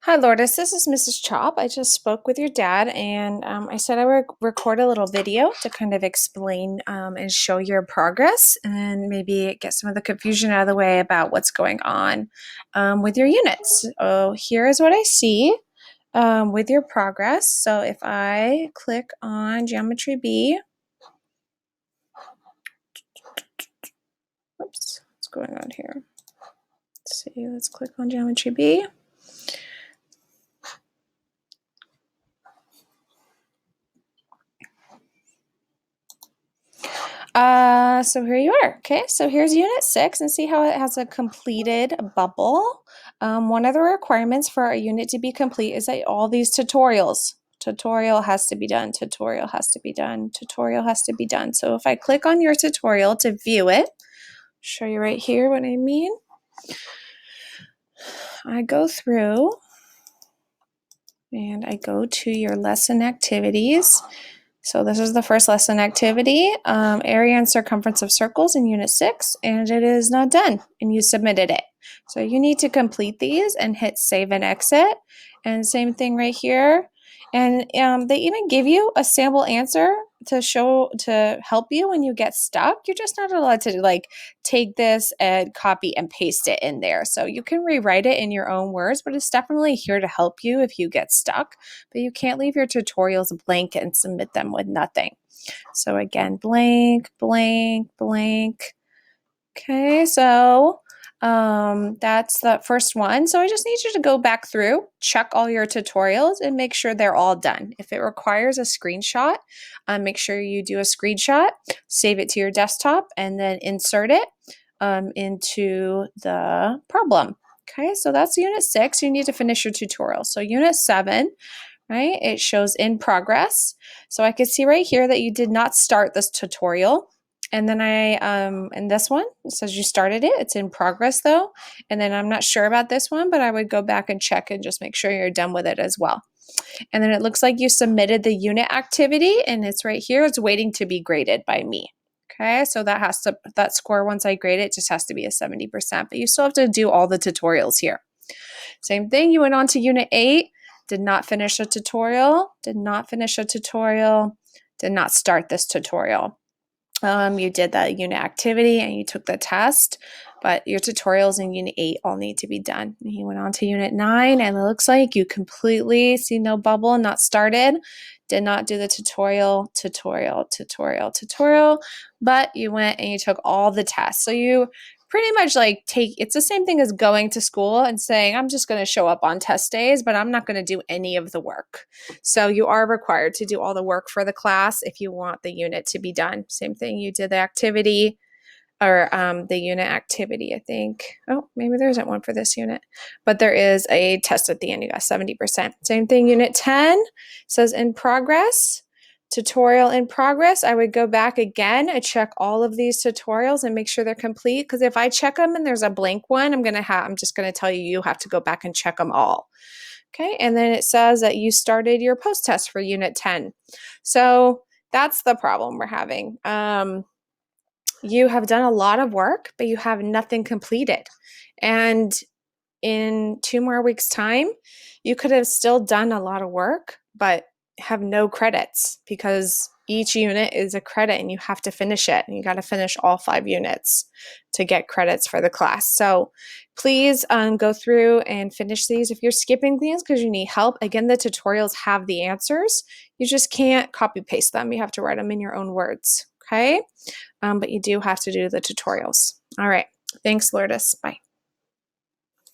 Hi, Lourdes. This is Mrs. Chop. I just spoke with your dad, and I said I would record a little video to kind of explain and show your progress and maybe get some of the confusion out of the way about what's going on with your units. So here is what I see with your progress. So if I click on Geometry B, oops, what's going on here? Let's see, let's click on Geometry B. So here you are. Okay, so here's unit 6, and see how it has a completed bubble. One of the requirements for a unit to be complete is that all these tutorial has to be done, tutorial has to be done, tutorial has to be done. So if I click on your tutorial to view it, show you right here what I mean. I go through and I go to your lesson activities. So this is the first lesson activity, area and circumference of circles in Unit 6, and it is not done, and you submitted it. So you need to complete these and hit save and exit, and same thing right here. And they even give you a sample answer to help you when you get stuck. You're just not allowed to like take this and copy and paste it in there. So you can rewrite it in your own words, but it's definitely here to help you if you get stuck. But you can't leave your tutorials blank and submit them with nothing. So again, blank, blank, blank. Okay, so that's the first one. So I just need you to go back through, check all your tutorials, and make sure they're all done. If it requires a screenshot, make sure you do a screenshot, save it to your desktop, and then insert it into the problem. Okay, so that's Unit 6. You need to finish your tutorial. So Unit 7, right, it shows in progress. So I can see right here that you did not start this tutorial. And then in this one, it says you started it. It's in progress though. And then I'm not sure about this one, but I would go back and check and just make sure you're done with it as well. And then it looks like you submitted the unit activity, and it's right here. It's waiting to be graded by me. Okay, so that score once I grade it just has to be a 70%, but you still have to do all the tutorials here. Same thing, you went on to Unit 8, did not finish a tutorial, did not finish a tutorial, did not start this tutorial. You did that unit activity and you took the test, but your tutorials in Unit 8 all need to be done. And you went on to Unit 9, and it looks like you completely see no bubble, not started, did not do the tutorial, but you went and you took all the tests. So you pretty much like it's the same thing as going to school and saying, I'm just going to show up on test days, but I'm not going to do any of the work. So you are required to do all the work for the class if you want the unit to be done. Same thing, you did the activity or the unit activity, I think. Oh, maybe there isn't one for this unit, but there is a test at the end. You got 70%. Same thing, Unit 10 says in progress. Tutorial in progress. I would go back again and check all of these tutorials and make sure they're complete, because if I check them and there's a blank one, I'm just going to tell you have to go back and check them all. Okay, and then it says that you started your post test for Unit 10. So that's the problem we're having. You have done a lot of work, but you have nothing completed. And in 2 more weeks' time, you could have still done a lot of work, but have no credits, because each unit is a credit and you have to finish it. And you got to finish all 5 units to get credits for the class. So please go through and finish these. If you're skipping things because you need help, again, the tutorials have the answers. You just can't copy paste them. You have to write them in your own words. Okay? But you do have to do the tutorials. All right. Thanks, Lourdes. Bye.